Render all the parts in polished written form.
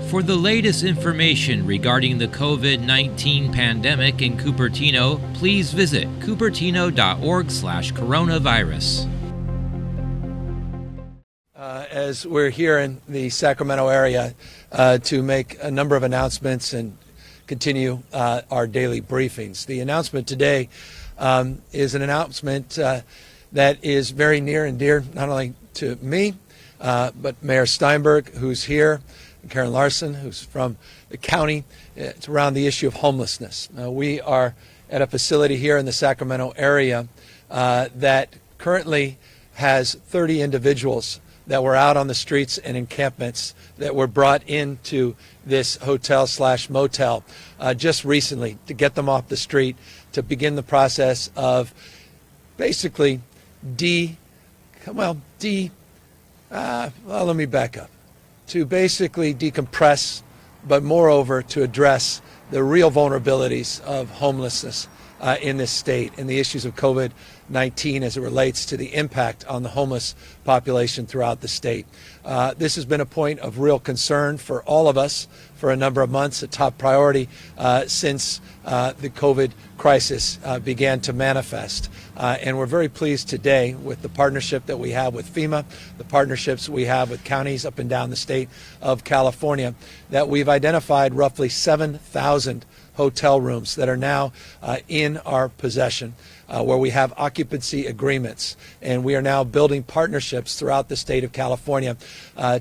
For the latest information regarding the COVID-19 pandemic in Cupertino, please visit cupertino.org/coronavirus. As we're here in the Sacramento area to make a number of announcements and continue our daily briefings. The announcement today is an announcement that is very near and dear not only to me, but Mayor Steinberg, who's here, and Karen Larson, who's from the county. It's around the issue of homelessness. We are at a facility here in the Sacramento area that currently has 30 individuals that were out on the streets and encampments that were brought into this hotel/motel just recently to get them off the street, to begin the process of basically let me back up. To basically decompress, but moreover to address the real vulnerabilities of homelessness in this state and the issues of COVID-19 as it relates to the impact on the homeless population throughout the state. This has been a point of real concern for all of us for a number of months, a top priority since the COVID crisis began to manifest. And we're very pleased today with the partnership that we have with FEMA, the partnerships we have with counties up and down the state of California, that we've identified roughly 7,000 hotel rooms that are now in our possession, where we have occupancy agreements. And we are now building partnerships throughout the state of California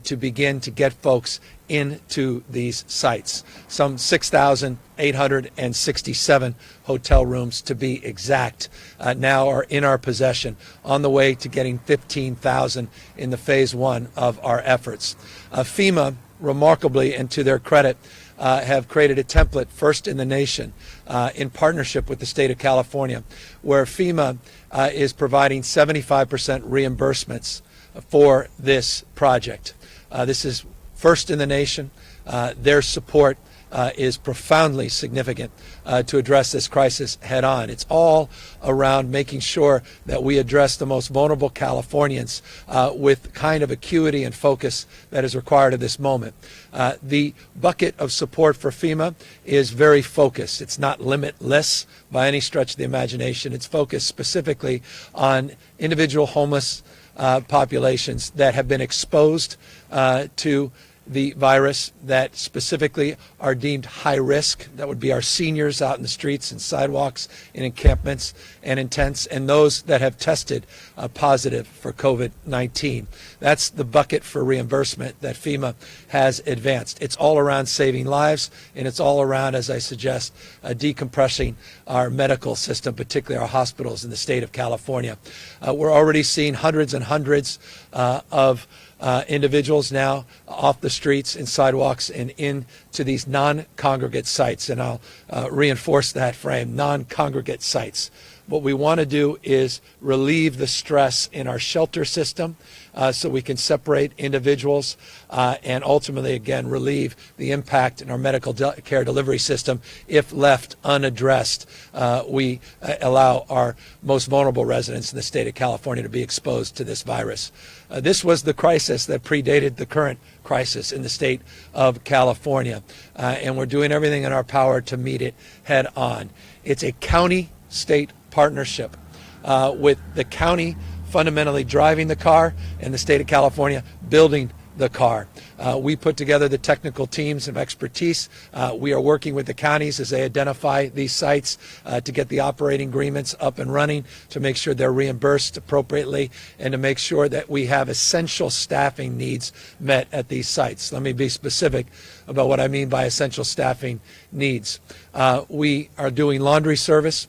to begin to get folks into these sites. Some 6,867 hotel rooms, to be exact, now are in our possession, on the way to getting 15,000 in the phase one of our efforts. FEMA, remarkably and to their credit, have created a template, first in the nation, in partnership with the state of California, where FEMA is providing 75% reimbursements for this project. This is first in the nation. Their support is profoundly significant to address this crisis head on. It's all around making sure that we address the most vulnerable Californians with the kind of acuity and focus that is required at this moment. The bucket of support for FEMA is very focused. It's not limitless by any stretch of the imagination. It's focused specifically on individual homeless populations that have been exposed to the virus, that specifically are deemed high risk. That would be our seniors out in the streets and sidewalks, in encampments and in tents, and those that have tested positive for COVID-19. That's the bucket for reimbursement that FEMA has advanced. It's all around saving lives, and it's all around, as I suggest, decompressing our medical system, particularly our hospitals in the state of California. We're already seeing hundreds and hundreds of individuals now off the streets and sidewalks and into these non-congregate sites. And I'll reinforce that frame, non-congregate sites. What we want to do is relieve the stress in our shelter system so we can separate individuals and ultimately, again, relieve the impact in our medical care delivery system. If left unaddressed, we allow our most vulnerable residents in the state of California to be exposed to this virus. This was the crisis that predated the current crisis in the state of California, and we're doing everything in our power to meet it head on. It's a county-state partnership with the county fundamentally driving the car and the state of California building the car. We put together the technical teams of expertise. We are working with the counties as they identify these sites to get the operating agreements up and running, to make sure they're reimbursed appropriately, and to make sure that we have essential staffing needs met at these sites. Let me be specific about what I mean by essential staffing needs. We are doing laundry service.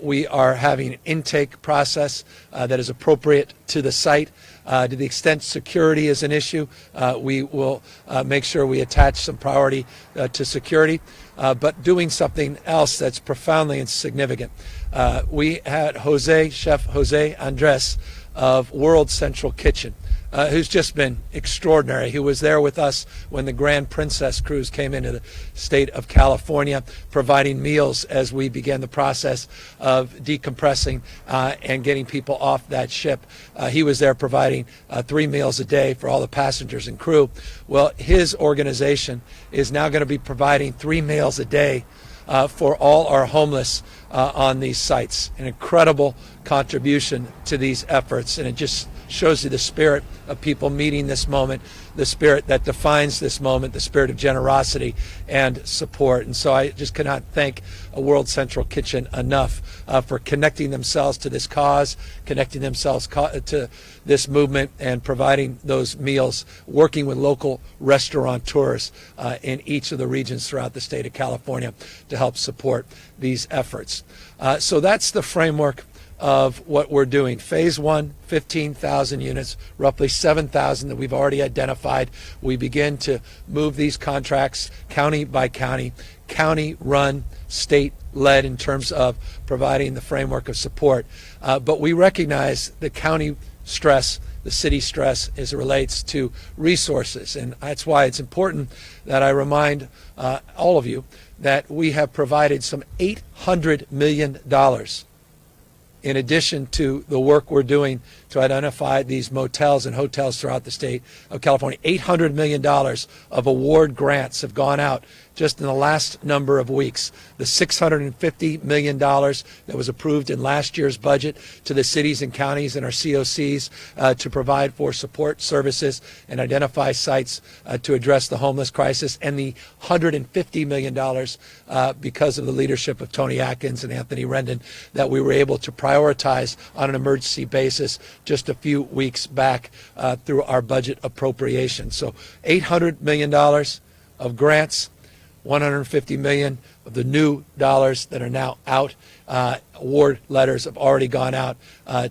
We are having an intake process that is appropriate to the site. To the extent security is an issue, we will make sure we attach some priority to security, but doing something else that's profoundly insignificant. We had Chef Jose Andres of World Central Kitchen who's just been extraordinary, who was there with us when the Grand Princess cruise came into the state of California, providing meals as we began the process of decompressing and getting people off that ship. He was there providing 3 meals a day for all the passengers and crew. Well, his organization is now going to be providing 3 meals a day for all our homeless on these sites. An incredible contribution to these efforts, and it just shows you the spirit of people meeting this moment, the spirit that defines this moment, the spirit of generosity and support. And so I just cannot thank a World Central Kitchen enough for connecting themselves to this cause, connecting themselves to this movement, and providing those meals, working with local restaurateurs in each of the regions throughout the state of California to help support these efforts. So that's the framework of what we're doing. Phase 1, 15,000 units, roughly 7,000 that we've already identified. We begin to move these contracts county by county, county-run, state-led in terms of providing the framework of support. But we recognize the county stress, the city stress as it relates to resources. And that's why it's important that I remind all of you that we have provided some $800 million in addition to the work we're doing to identify these motels and hotels throughout the state of California. $800 million of award grants have gone out just in the last number of weeks. The $650 million that was approved in last year's budget to the cities and counties and our COCs to provide for support services and identify sites to address the homeless crisis, and the $150 million because of the leadership of Tony Atkins and Anthony Rendon that we were able to prioritize on an emergency basis just a few weeks back through our budget appropriation. So $800 million of grants, $150 million of the new dollars that are now out. Award letters have already gone out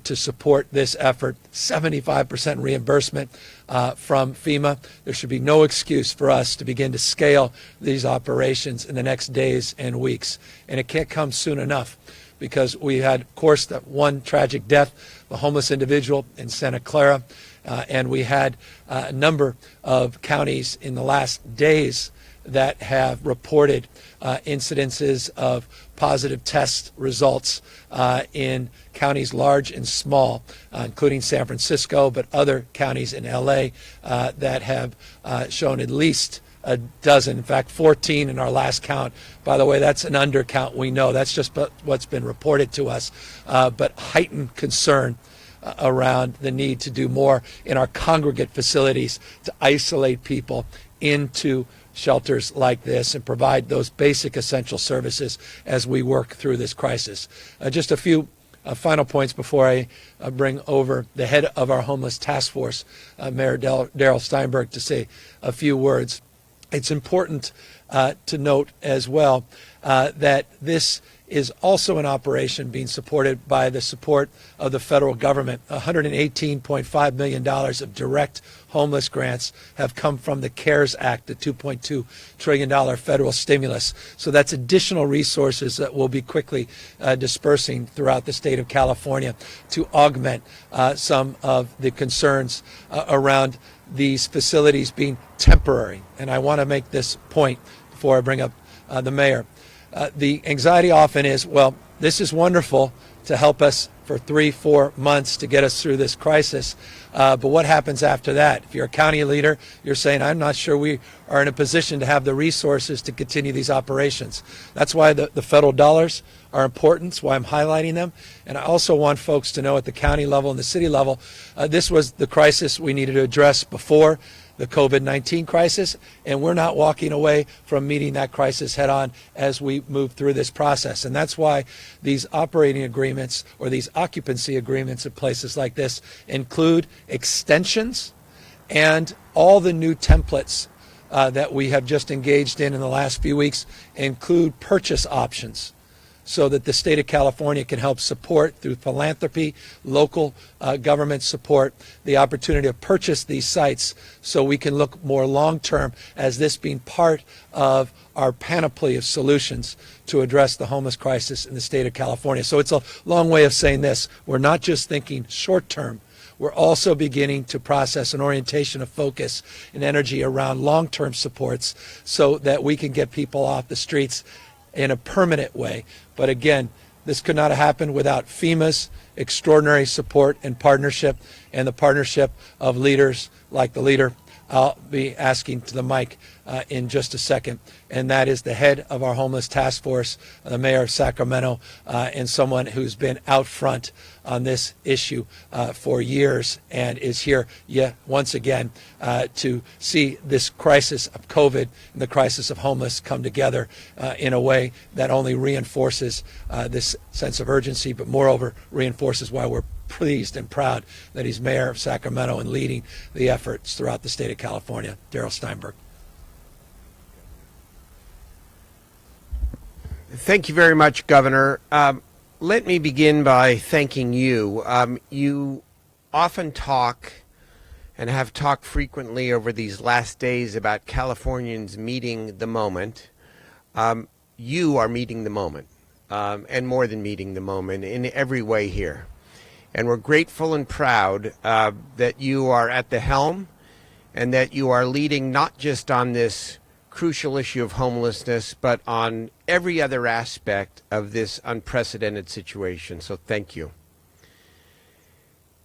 to support this effort. 75% reimbursement from FEMA. There should be no excuse for us to begin to scale these operations in the next days and weeks. And it can't come soon enough, because we had, of course, that one tragic death, the homeless individual in Santa Clara, and we had a number of counties in the last days that have reported incidences of positive test results in counties large and small, including San Francisco, but other counties in LA that have shown at least a dozen, in fact 14 in our last count. By the way, that's an undercount, we know. That's just what's been reported to us. But heightened concern around the need to do more in our congregate facilities to isolate people into shelters like this and provide those basic essential services as we work through this crisis. Just a few final points before I bring over the head of our homeless task force, Mayor Steinberg, to say a few words. It's important to note as well that this is also an operation being supported by the support of the federal government. $118.5 million of direct homeless grants have come from the CARES Act, the $2.2 trillion federal stimulus. So that's additional resources that we'll be quickly dispersing throughout the state of California to augment some of the concerns around these facilities being temporary. And I want to make this point before I bring up the mayor. The anxiety often is, well, this is wonderful to help us for 3-4 months to get us through this crisis. But what happens after that? If you're a county leader, you're saying, I'm not sure we are in a position to have the resources to continue these operations. That's why the federal dollars are important. That's why I'm highlighting them. And I also want folks to know at the county level and the city level, this was the crisis we needed to address before the COVID-19 crisis, and we're not walking away from meeting that crisis head on as we move through this process. And that's why these operating agreements or these occupancy agreements at places like this include extensions and all the new templates that we have just engaged in the last few weeks include purchase options, so that the state of California can help support through philanthropy, local government support, the opportunity to purchase these sites so we can look more long-term as this being part of our panoply of solutions to address the homeless crisis in the state of California. So it's a long way of saying this. We're not just thinking short-term. We're also beginning to process an orientation of focus and energy around long-term supports so that we can get people off the streets in a permanent way. But again, this could not have happened without FEMA's extraordinary support and partnership, and the partnership of leaders like the leader I'll be asking to the mic in just a second, and that is the head of our homeless task force, the mayor of Sacramento, and someone who's been out front on this issue for years and is here yet once again to see this crisis of COVID and the crisis of homeless come together in a way that only reinforces this sense of urgency, but moreover reinforces why we're pleased and proud that he's mayor of Sacramento and leading the efforts throughout the state of California. Darrell Steinberg. Thank you very much, Governor. Let me begin by thanking you. You often talk and have talked frequently over these last days about Californians meeting the moment. You are meeting the moment, and more than meeting the moment in every way here. And we're grateful and proud that you are at the helm and that you are leading not just on this crucial issue of homelessness, but on every other aspect of this unprecedented situation. So thank you.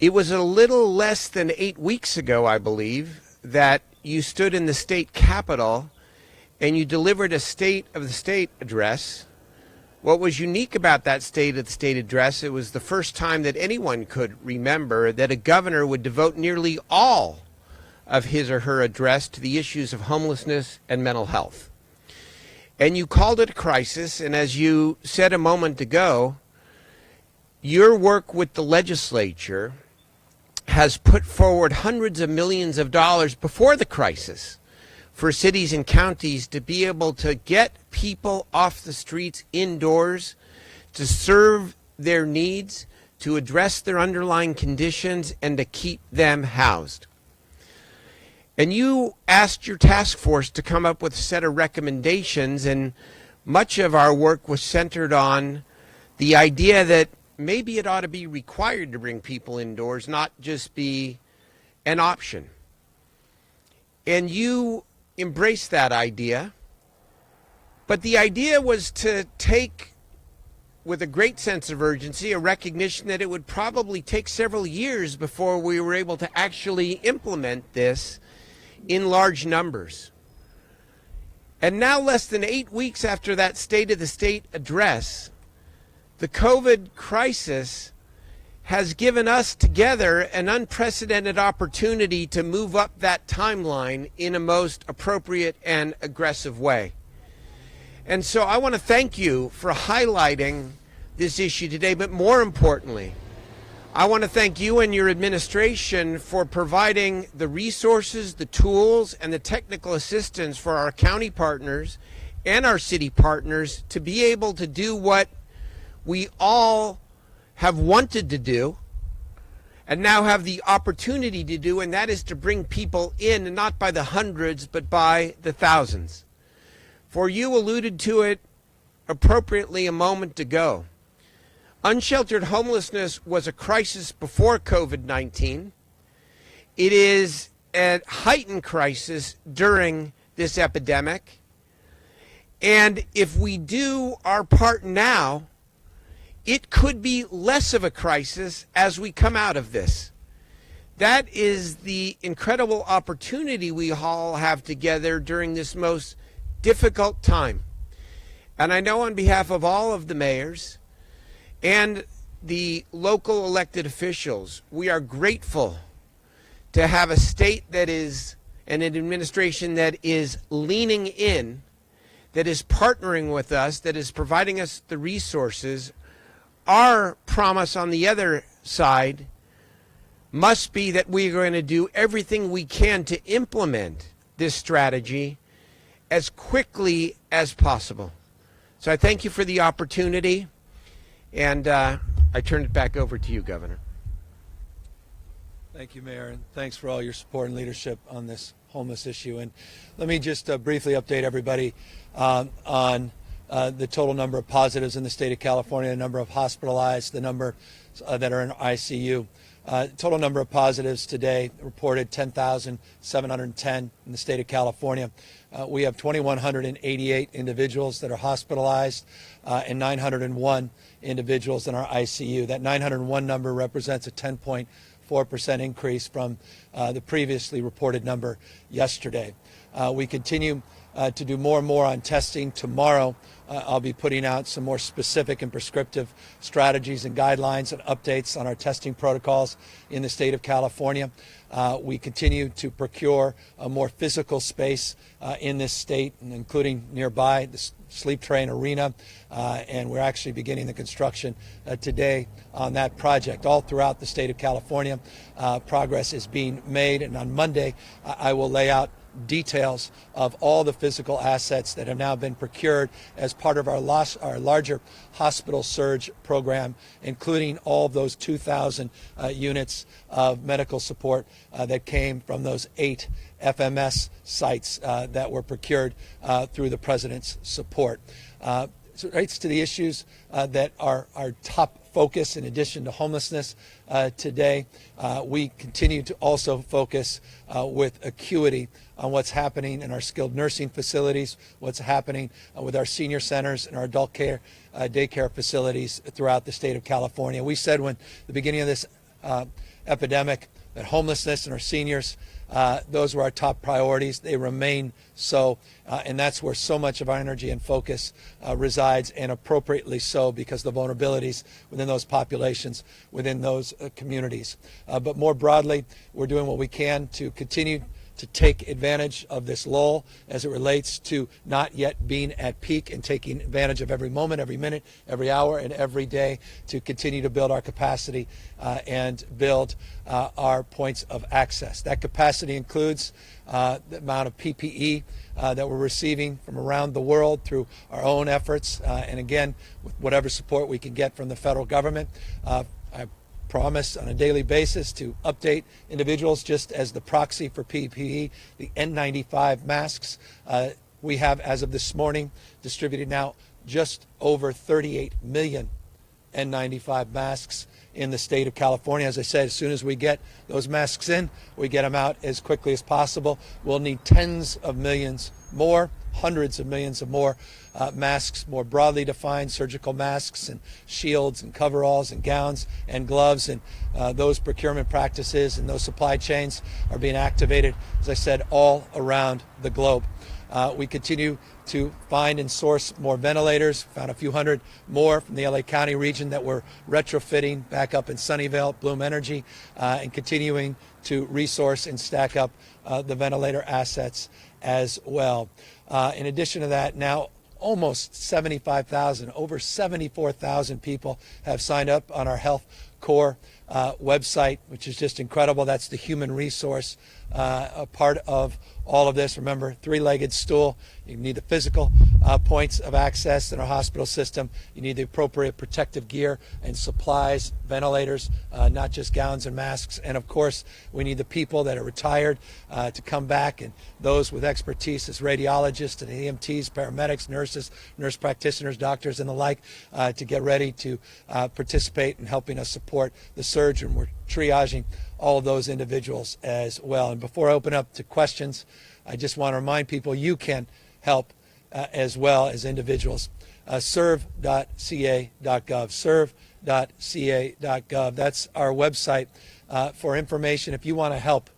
It was a little less than 8 weeks ago, I believe, that you stood in the state capitol and you delivered a State of the State address. What was unique about that State of the State address, it was the first time that anyone could remember that a governor would devote nearly all of his or her address to the issues of homelessness and mental health. And you called it a crisis, and as you said a moment ago, your work with the legislature has put forward hundreds of millions of dollars before the crisis for cities and counties to be able to get people off the streets indoors, to serve their needs, to address their underlying conditions, and to keep them housed. And you asked your task force to come up with a set of recommendations, and much of our work was centered on the idea that maybe it ought to be required to bring people indoors, not just be an option. And you embraced that idea, but the idea was to take, with a great sense of urgency, a recognition that it would probably take several years before we were able to actually implement this in large numbers. And now, less than 8 weeks after that State of the State address, the COVID crisis has given us together an unprecedented opportunity to move up that timeline in a most appropriate and aggressive way. And so I want to thank you for highlighting this issue today, but more importantly, I want to thank you and your administration for providing the resources, the tools, and the technical assistance for our county partners and our city partners to be able to do what we all have wanted to do and now have the opportunity to do, and that is to bring people in, not by the hundreds, but by the thousands. For you alluded to it appropriately a moment ago. Unsheltered homelessness was a crisis before COVID-19. It is a heightened crisis during this epidemic. And if we do our part now, it could be less of a crisis as we come out of this. That is the incredible opportunity we all have together during this most difficult time. And I know on behalf of all of the mayors and the local elected officials, we are grateful to have a state that is, and an administration that is leaning in, that is partnering with us, that is providing us the resources. Our promise on the other side must be that we are going to do everything we can to implement this strategy as quickly as possible. So I thank you for the opportunity, and I turn it back over to you, Governor. Thank you, Mayor, and thanks for all your support and leadership on this homeless issue. And let me just briefly update everybody on the total number of positives in the state of California, the number of hospitalized, the number that are in ICU. Total number of positives today reported 10,710 in the state of California. We have 2,188 individuals that are hospitalized and 901 individuals in our ICU. That 901 number represents a 10.4% increase from the previously reported number yesterday. We continue to do more and more on testing. Tomorrow, I'll be putting out some more specific and prescriptive strategies and guidelines and updates on our testing protocols in the state of California. We continue to procure a more physical space in this state, including nearby the Sleep Train Arena, and we're actually beginning the construction today on that project. All throughout the state of California, progress is being made, and on Monday, I will lay out details of all the physical assets that have now been procured as part of our larger hospital surge program, including all of those 2,000 units of medical support that came from those 8 FMS sites that were procured through the president's support. So it relates to the issues that are our top focus in addition to homelessness today. We continue to also focus with acuity on what's happening in our skilled nursing facilities, what's happening with our senior centers and our adult care daycare facilities throughout the state of California. We said when the beginning of this epidemic that homelessness and our seniors, those were our top priorities. They remain so, and that's where so much of our energy and focus resides, and appropriately so, because the vulnerabilities within those populations, within those communities. But more broadly, we're doing what we can to continue to take advantage of this lull as it relates to not yet being at peak, and taking advantage of every moment, every minute, every hour, and every day to continue to build our capacity and build our points of access. That capacity includes the amount of PPE that we're receiving from around the world through our own efforts, and again, with whatever support we can get from the federal government. I promise on a daily basis to update individuals just as the proxy for PPE, the N95 masks. We have, as of this morning, distributed now just over 38 million N95 masks in the state of California. As I said, as soon as we get those masks in, we get them out as quickly as possible. We'll need tens of millions more, hundreds of millions of more masks, more broadly defined surgical masks and shields and coveralls and gowns and gloves, and those procurement practices and those supply chains are being activated, as I said, all around the globe. We continue to find and source more ventilators, found a few hundred more from the LA County region that we're retrofitting back up in Sunnyvale, Bloom Energy, and continuing to resource and stack up the ventilator assets as well. In addition to that, now almost 75,000, over 74,000 people have signed up on our Health Core website, which is just incredible. That's the human resource a part of all of this. Remember, three-legged stool. You need the physical points of access in our hospital system. You need the appropriate protective gear and supplies, ventilators, not just gowns and masks. And of course, we need the people that are retired to come back, and those with expertise as radiologists and EMTs, paramedics, nurses, nurse practitioners, doctors, and the like, to get ready to participate in helping us support the surge. And we're triaging all of those individuals as well. And before I open up to questions, I just want to remind people you can help as well as individuals. Serve.ca.gov, serve.ca.gov. That's our website for information if you want to help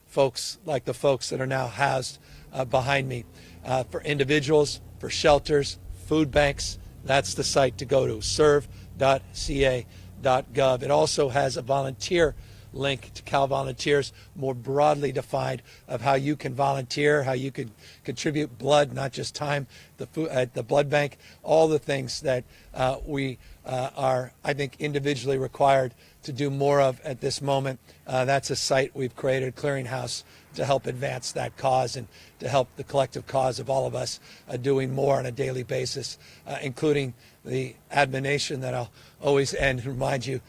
folks like the folks that are now housed behind me. For individuals, for shelters, food banks, that's the site to go to, serve.ca.gov. It also has a volunteer link to Cal Volunteers, more broadly defined, of how you can volunteer, how you can contribute blood, not just time, at the blood bank, all the things that we are, I think, individually required to do more of at this moment. That's a site we've created, Clearinghouse, to help advance that cause and to help the collective cause of all of us doing more on a daily basis, including the admonition that I'll always end and remind you,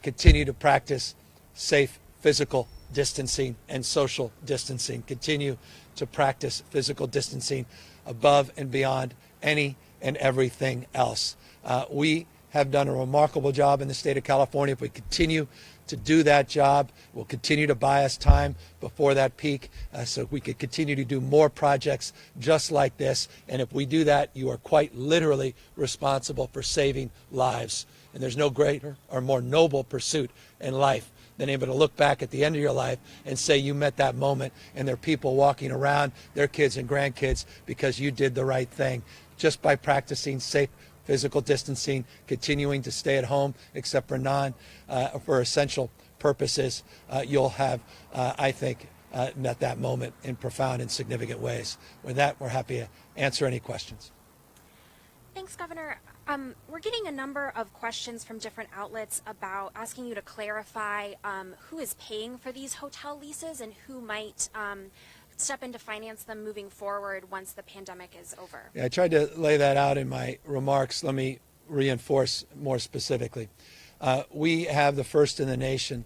continue to practice safe physical distancing and social distancing. Continue to practice physical distancing above and beyond any and everything else. We have done a remarkable job in the state of California. If we continue to do that job. Will continue to buy us time before that peak so we could continue to do more projects just like this. And if we do that, you are quite literally responsible for saving lives. And there's no greater or more noble pursuit in life than able to look back at the end of your life and say you met that moment and there are people walking around, their kids and grandkids, because you did the right thing just by practicing safe physical distancing, continuing to stay at home except for for essential purposes. You'll have, I think, met that moment in profound and significant ways. With that, we're happy to answer any questions. Thanks, Governor. We're getting a number of questions from different outlets about asking you to clarify who is paying for these hotel leases and who might step in to finance them moving forward once the pandemic is over. Yeah, I tried to lay that out in my remarks. Let me reinforce more specifically. We have the first in the nation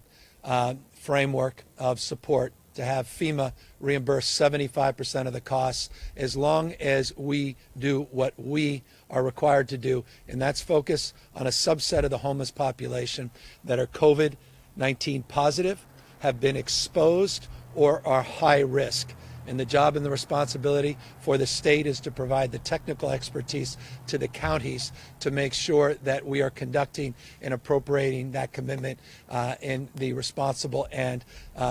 framework of support to have FEMA reimburse 75% of the costs as long as we do what we are required to do, and that's focus on a subset of the homeless population that are COVID-19 positive, have been exposed, or are high risk. And the job and the responsibility for the state is to provide the technical expertise to the counties to make sure that we are conducting and appropriating that commitment in the responsible and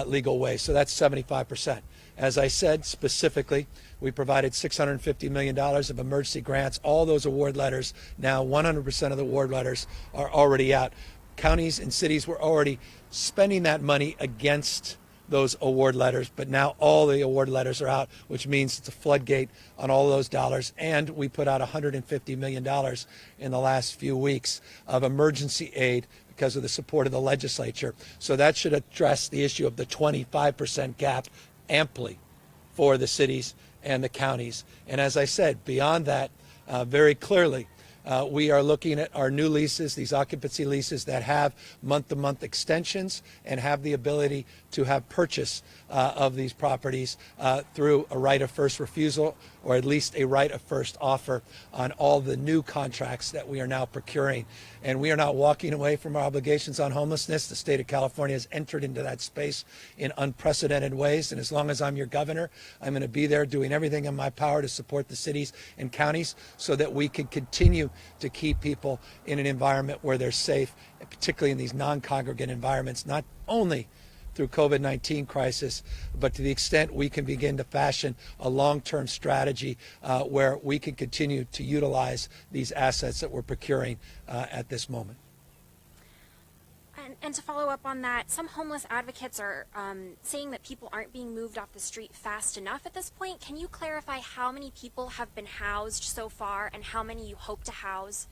legal way. So that's 75%. As I said, specifically, we provided $650 million of emergency grants. All those award letters, now 100% of the award letters are already out. Counties and cities were already spending that money against those award letters, but now all the award letters are out, which means it's a floodgate on all those dollars. And we put out $150 million in the last few weeks of emergency aid because of the support of the legislature. So that should address the issue of the 25% gap amply for the cities and the counties. And as I said, beyond that, very clearly, we are looking at our new leases, these occupancy leases that have month-to-month extensions and have the ability to have purchase of these properties through a right of first refusal or at least a right of first offer on all the new contracts that we are now procuring. And we are not walking away from our obligations on homelessness. The state of California has entered into that space in unprecedented ways. And as long as I'm your governor, I'm going to be there doing everything in my power to support the cities and counties so that we can continue to keep people in an environment where they're safe, particularly in these non-congregate environments, not only through COVID-19 crisis, but to the extent we can begin to fashion a long-term strategy where we can continue to utilize these assets that we're procuring at this moment. And to follow up on that, some homeless advocates are saying that people aren't being moved off the street fast enough at this point. Can you clarify how many people have been housed so far and how many you hope to house?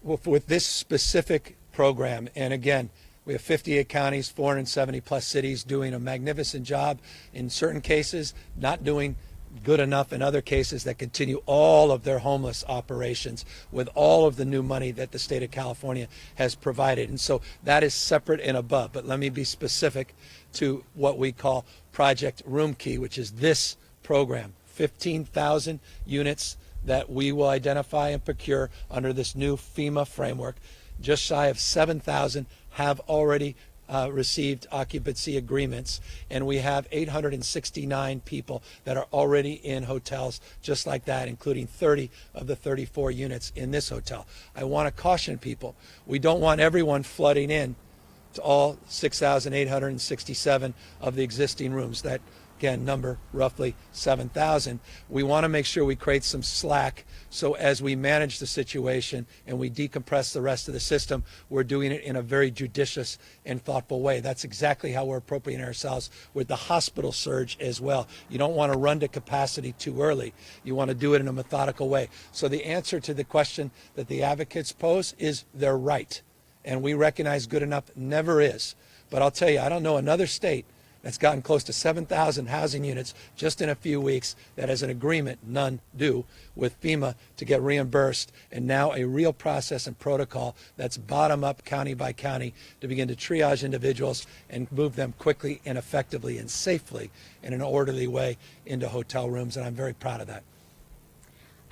Well, with this specific program, and again, we have 58 counties, 470 plus cities doing a magnificent job in certain cases, not doing good enough in other cases that continue all of their homeless operations with all of the new money that the state of California has provided. And so that is separate and above. But let me be specific to what we call Project Roomkey, which is this program, 15,000 units that we will identify and procure under this new FEMA framework. Just shy of 7,000 have already received occupancy agreements, and we have 869 people that are already in hotels just like that, including 30 of the 34 units in this hotel. I want to caution people, we don't want everyone flooding in to all 6,867 of the existing rooms that, again, number roughly 7,000. We want to make sure we create some slack so as we manage the situation and we decompress the rest of the system, we're doing it in a very judicious and thoughtful way. That's exactly how we're appropriating ourselves with the hospital surge as well. You don't want to run to capacity too early. You want to do it in a methodical way. So the answer to the question that the advocates pose is they're right. And we recognize good enough never is. But I'll tell you, I don't know another state that's gotten close to 7,000 housing units just in a few weeks that has an agreement, none do, with FEMA to get reimbursed, and now a real process and protocol that's bottom up, county by county, to begin to triage individuals and move them quickly and effectively and safely in an orderly way into hotel rooms, and I'm very proud of that.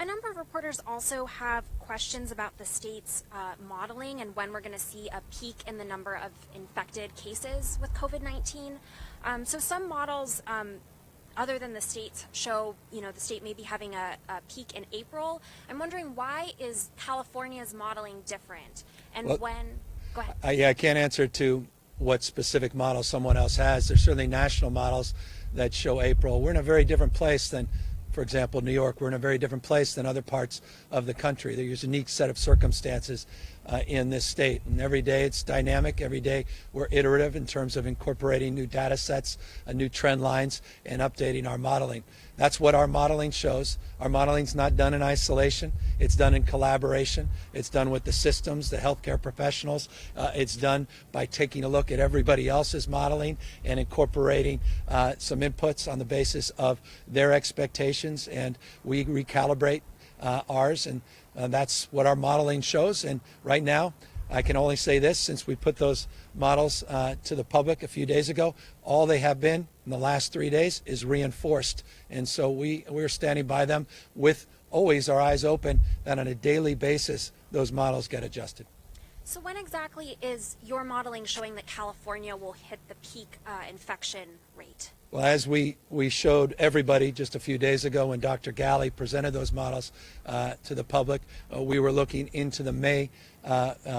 A number of reporters also have questions about the state's modeling and when we're going to see a peak in the number of infected cases with COVID-19. So some models, other than the state's, show the state may be having a peak in April. I'm wondering, why is California's modeling different? And Well, go ahead. I can't answer to what specific model someone else has. There's certainly national models that show April. We're in a very different place than, for example, New York. We're in a very different place than other parts of the country. There's a unique set of circumstances in this state. And every day it's dynamic. Every day we're iterative in terms of incorporating new data sets, new trend lines, and updating our modeling. That's what our modeling shows. Our modeling's not done in isolation. It's done in collaboration. It's done with the systems, the healthcare professionals. It's done by taking a look at everybody else's modeling and incorporating some inputs on the basis of their expectations, and we recalibrate ours, and that's what our modeling shows. And right now, I can only say this, since we put those models to the public a few days ago, all they have been in the last 3 days is reinforced. And so we're standing by them with always our eyes open that on a daily basis those models get adjusted. So when exactly is your modeling showing that California will hit the peak infection rate? Well, as we showed everybody just a few days ago when Dr. Galley presented those models to the public, we were looking into the May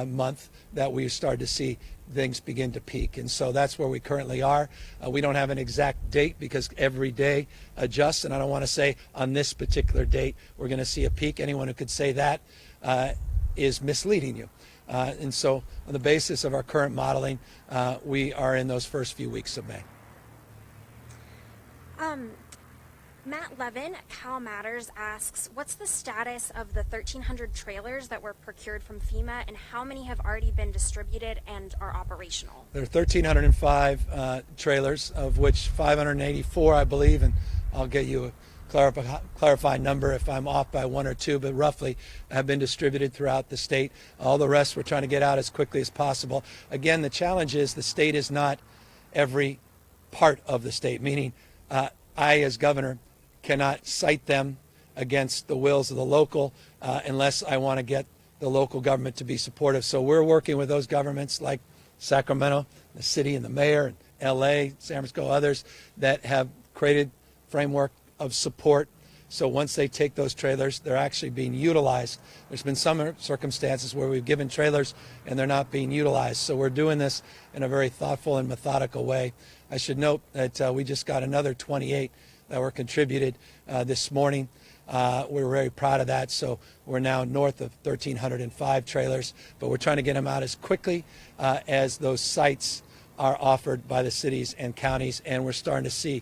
month that we started to see things begin to peak. And so that's where we currently are. We don't have an exact date because every day adjusts, and I don't want to say on this particular date we're going to see a peak. Anyone who could say that is misleading you. And so on the basis of our current modeling, we are in those first few weeks of May. Matt Levin at Cal Matters asks, what's the status of the 1,300 trailers that were procured from FEMA, and how many have already been distributed and are operational? There are 1,305 trailers, of which 584, I believe, and I'll get you a clarifying number if I'm off by one or two, but roughly have been distributed throughout the state. All the rest we're trying to get out as quickly as possible. Again, the challenge is the state is not every part of the state, meaning I, as governor, cannot cite them against the wills of the local unless I want to get the local government to be supportive. So we're working with those governments like Sacramento, the city and the mayor, and LA, San Francisco, others that have created framework of support. So once they take those trailers, they're actually being utilized. There's been some circumstances where we've given trailers and they're not being utilized. So we're doing this in a very thoughtful and methodical way. I should note that we just got another 28 that were contributed this morning. We're very proud of that. So we're now north of 1,305 trailers, but we're trying to get them out as quickly as those sites are offered by the cities and counties, and we're starting to see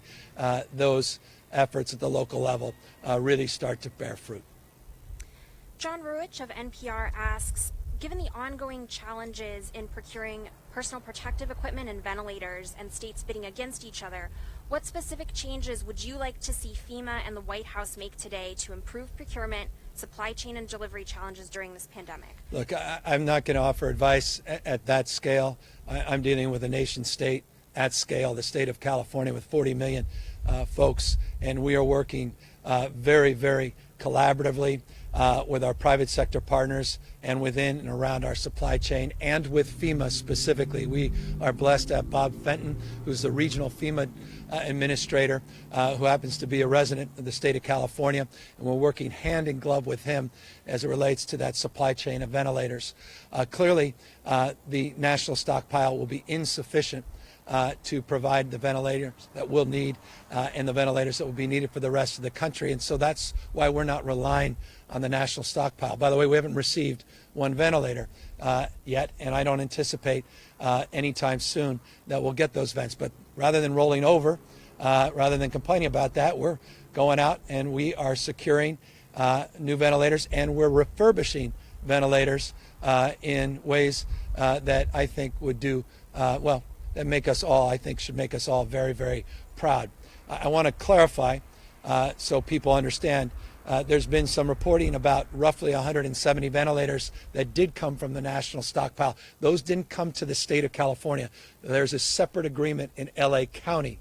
those efforts at the local level really start to bear fruit. John Ruich of NPR asks, given the ongoing challenges in procuring personal protective equipment and ventilators and states bidding against each other, what specific changes would you like to see FEMA and the White House make today to improve procurement, supply chain, and delivery challenges during this pandemic? Look, I'm not going to offer advice at that scale. I'm dealing with a nation state at scale, the state of California with 40 million folks, and we are working very, very collaboratively with our private sector partners and within and around our supply chain, and with FEMA specifically. We are blessed to have Bob Fenton, who's the regional FEMA administrator, who happens to be a resident of the state of California, and we're working hand in glove with him as it relates to that supply chain of ventilators. Clearly, the national stockpile will be insufficient to provide the ventilators that we'll need and the ventilators that will be needed for the rest of the country. And so that's why we're not relying on the national stockpile. By the way, we haven't received one ventilator yet, and I don't anticipate anytime soon that we'll get those vents. But rather than rolling over, rather than complaining about that, we're going out and we are securing new ventilators, and we're refurbishing ventilators in ways that I think would do, well, that make us all, I think, should make us all very, very proud. I want to clarify so people understand. There's been some reporting about roughly 170 ventilators that did come from the national stockpile. Those didn't come to the state of California. There's a separate agreement in LA County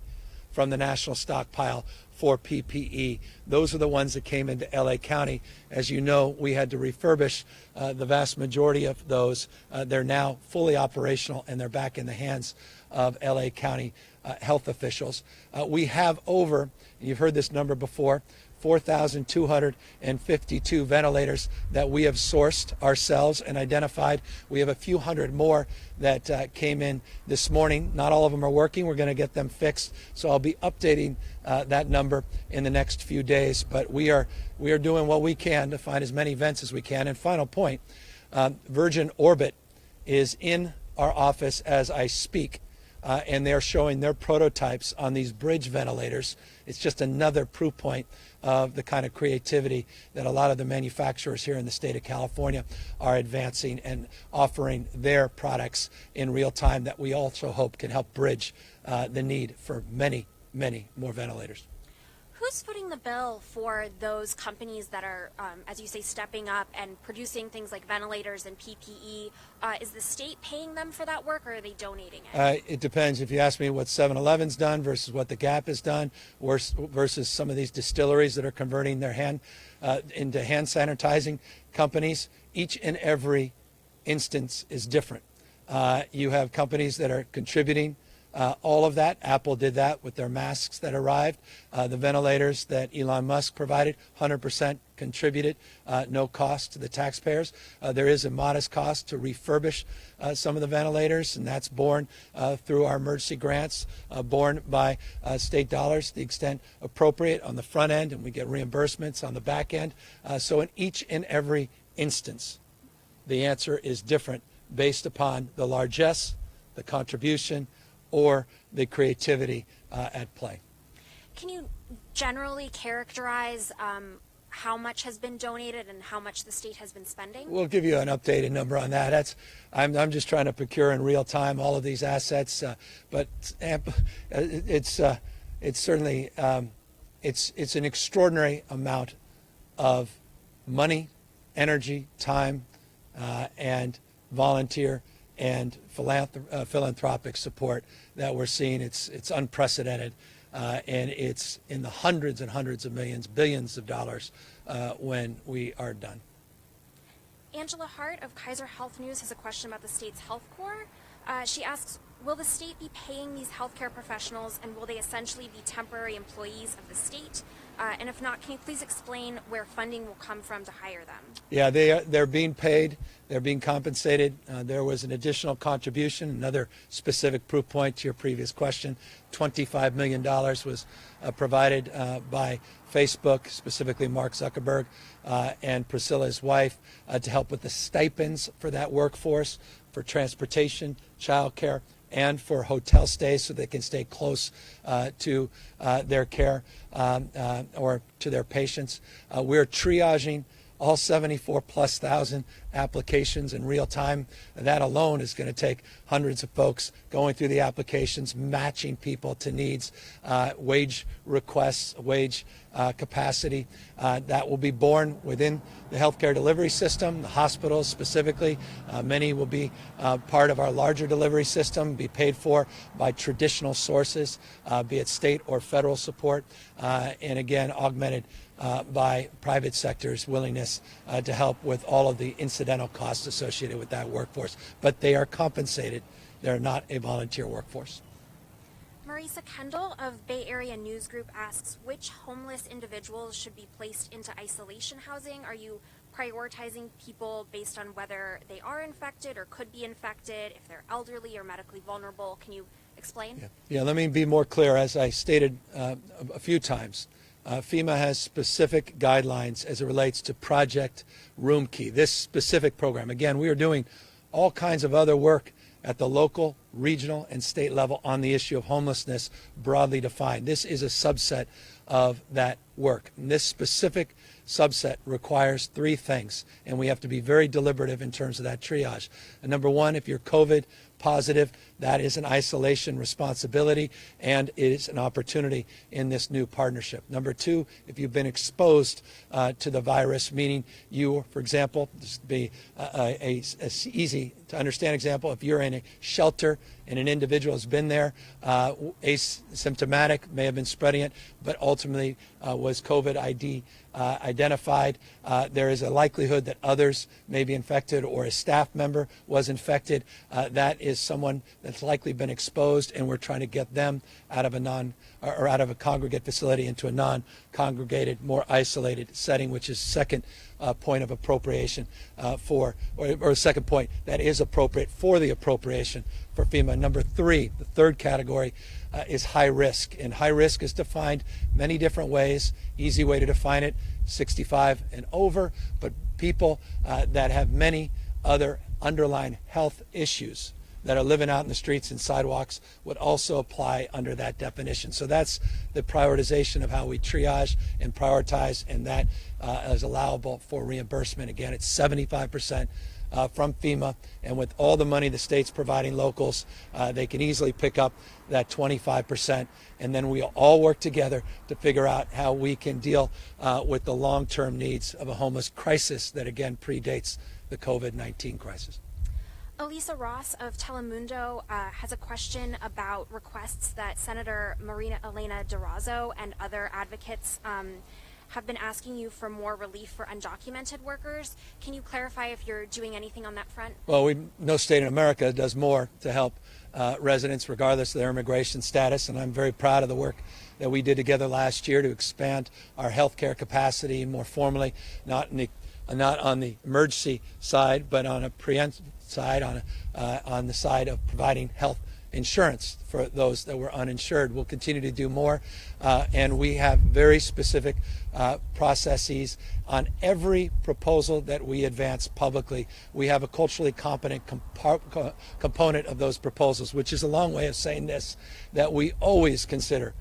from the national stockpile for PPE. Those are the ones that came into LA County. As you know, we had to refurbish the vast majority of those. They're now fully operational, and they're back in the hands of LA County health officials. We have over, you've heard this number before, 4,252 ventilators that we have sourced ourselves and identified. We have a few hundred more that came in this morning. Not all of them are working. We're going to get them fixed. So I'll be updating that number in the next few days. But we are doing what we can to find as many vents as we can. And final point, Virgin Orbit is in our office as I speak. And they're showing their prototypes on these bridge ventilators. It's just another proof point of the kind of creativity that a lot of the manufacturers here in the state of California are advancing and offering their products in real time that we also hope can help bridge the need for many, many more ventilators. Who's footing the bill for those companies that are, as you say, stepping up and producing things like ventilators and PPE? Is the state paying them for that work, or are they donating it? It depends. If you ask me what 7-Eleven's done versus what the Gap has done versus some of these distilleries that are converting their into hand sanitizing companies, each and every instance is different. You have companies that are contributing all of that. Apple did that with their masks that arrived. The ventilators that Elon Musk provided, 100% contributed, no cost to the taxpayers. There is a modest cost to refurbish some of the ventilators, and that's borne through our emergency grants, borne by state dollars to the extent appropriate on the front end, and we get reimbursements on the back end. So in each and every instance, the answer is different based upon the largesse, the contribution, or the creativity at play. Can you generally characterize how much has been donated and how much the state has been spending? We'll give you an updated number on that. I'm just trying to procure in real time all of these assets, but it's certainly it's an extraordinary amount of money, energy, time, and volunteer and philanthropic support that we're seeing. It's unprecedented, and it's in the hundreds and hundreds of millions, billions of dollars when we are done. Angela Hart of Kaiser Health News has a question about the state's health corps. She asks, will the state be paying these healthcare professionals, and will they essentially be temporary employees of the state? And if not, can you please explain where funding will come from to hire them? Yeah, they're being paid. They're being compensated. There was an additional contribution, another specific proof point to your previous question. $25 million was provided by Facebook, specifically Mark Zuckerberg and Priscilla's wife, to help with the stipends for that workforce, for transportation, childcare, and for hotel stays so they can stay close to their care or to their patients. We're triaging all 74,000+ applications in real time. That alone is going to take hundreds of folks going through the applications, matching people to needs, wage requests, wage capacity. That will be borne within the healthcare delivery system, the hospitals specifically. Many will be part of our larger delivery system, be paid for by traditional sources, be it state or federal support, and again, augmented by private sector's willingness to help with all of the incidental costs associated with that workforce. But they are compensated. They're not a volunteer workforce. Marisa Kendall of Bay Area News Group asks, which homeless individuals should be placed into isolation housing? Are you prioritizing people based on whether they are infected or could be infected, if they're elderly or medically vulnerable? Can you explain? Yeah, let me be more clear. As I stated a few times, FEMA has specific guidelines as it relates to Project Roomkey, this specific program. Again, we are doing all kinds of other work at the local, regional, and state level on the issue of homelessness broadly defined. This is a subset of that work. And this specific subset requires three things, and we have to be very deliberative in terms of that triage. And number one, if you're COVID positive. That is an isolation responsibility, and it is an opportunity in this new partnership. Number two, if you've been exposed to the virus, meaning you, for example, this would be a easy to understand example, if you're in a shelter and an individual has been there, asymptomatic, may have been spreading it, but ultimately was COVID identified, there is a likelihood that others may be infected, or a staff member was infected. That is someone that's likely been exposed, and we're trying to get them out of a congregate facility into a non-congregated, more isolated setting, which is second point of appropriation or second point that is appropriate for the appropriation for FEMA. Number three, the third category is high risk, and high risk is defined many different ways. Easy way to define it, 65 and over, but people that have many other underlying health issues that are living out in the streets and sidewalks would also apply under that definition. So that's the prioritization of how we triage and prioritize, and that is allowable for reimbursement. Again, it's 75% from FEMA, and with all the money the state's providing locals, they can easily pick up that 25%, and then we all work together to figure out how we can deal with the long-term needs of a homeless crisis that, again, predates the COVID-19 crisis. Elisa Ross of Telemundo has a question about requests that Senator Marina Elena Durazo and other advocates have been asking you for more relief for undocumented workers. Can you clarify if you're doing anything on that front? Well, no state in America does more to help residents regardless of their immigration status, and I'm very proud of the work that we did together last year to expand our healthcare capacity more formally, not on the emergency side, but on a preemptive side, on the side of providing health insurance for those that were uninsured. We'll continue to do more, and we have very specific processes on every proposal that we advance publicly. We have a culturally competent component of those proposals, which is a long way of saying this, that we always consider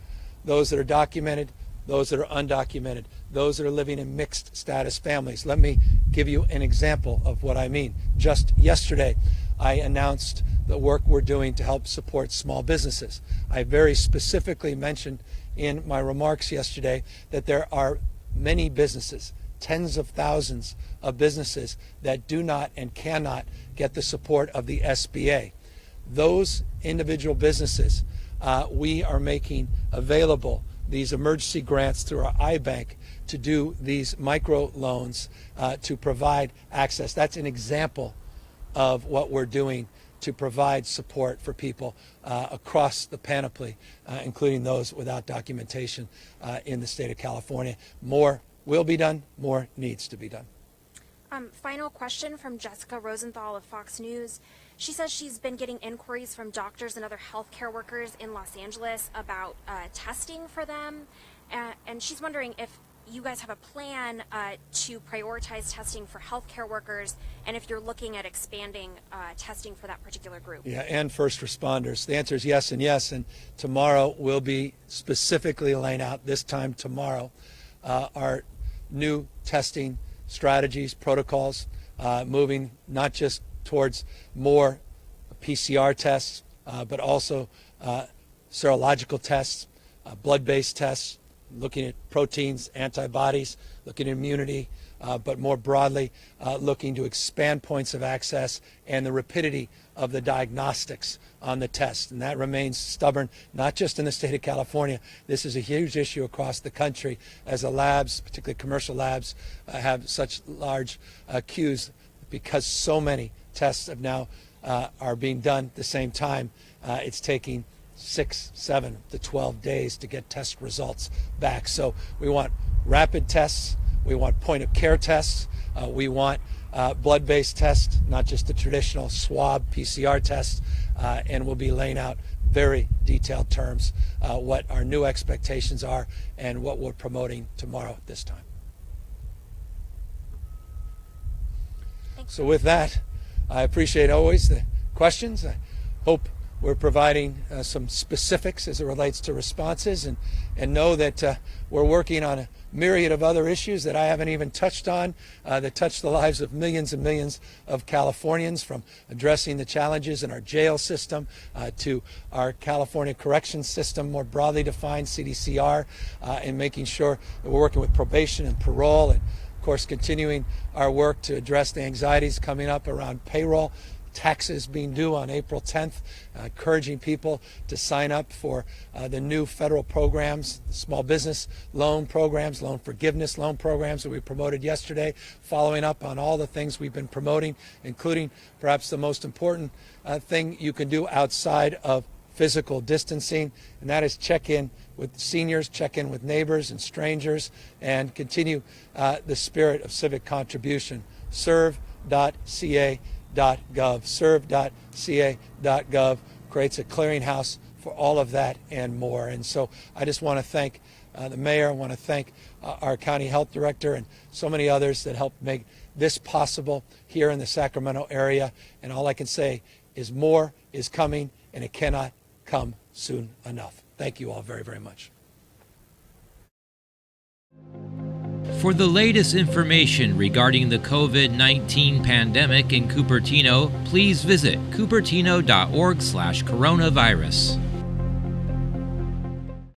those that are documented, those that are undocumented, those that are living in mixed status families. Let me give you an example of what I mean. Just yesterday, I announced the work we're doing to help support small businesses. I very specifically mentioned in my remarks yesterday that there are many businesses, tens of thousands of businesses, that do not and cannot get the support of the SBA. Those individual businesses, we are making available these emergency grants through our iBank to do these micro loans to provide access. That's an example of what we're doing to provide support for people across the panoply, including those without documentation in the state of California. More will be done, more needs to be done. Final question from Jessica Rosenthal of Fox News. She says she's been getting inquiries from doctors and other healthcare workers in Los Angeles about testing for them, and she's wondering if you guys have a plan to prioritize testing for healthcare workers, and if you're looking at expanding testing for that particular group. Yeah, and first responders. The answer is yes and yes, and tomorrow we'll be specifically laying out, this time tomorrow, our new testing strategies, protocols, moving not just towards more PCR tests, but also serological tests, blood-based tests, looking at proteins, antibodies, looking at immunity, but more broadly, looking to expand points of access and the rapidity of the diagnostics on the test. And that remains stubborn, not just in the state of California. This is a huge issue across the country as the labs, particularly commercial labs, have such large queues because so many tests have now are being done at the same time. It's taking 6, 7 to 12 days to get test results back. So we want rapid tests, we want point of care tests, we want blood-based tests, not just the traditional swab PCR tests, and we'll be laying out very detailed terms what our new expectations are and what we're promoting tomorrow at this time. Thanks. So with that, I appreciate always the questions. I hope we're providing some specifics as it relates to responses, and know that we're working on a myriad of other issues that I haven't even touched on that touch the lives of millions and millions of Californians, from addressing the challenges in our jail system to our California corrections system, more broadly defined, CDCR, and making sure that we're working with probation and parole, and of course continuing our work to address the anxieties coming up around payroll, taxes being due on April 10th, encouraging people to sign up for the new federal programs, small business loan programs, loan forgiveness loan programs that we promoted yesterday, following up on all the things we've been promoting, including perhaps the most important thing you can do outside of physical distancing, and that is check in with seniors, check in with neighbors and strangers, and continue the spirit of civic contribution. Serve.ca.gov. Serve.ca.gov creates a clearinghouse for all of that and more. And so I just want to thank the mayor. I want to thank our county health director and so many others that helped make this possible here in the Sacramento area. And all I can say is more is coming, and it cannot come soon enough. Thank you all very, very much. For the latest information regarding the COVID-19 pandemic in Cupertino, please visit cupertino.org/coronavirus.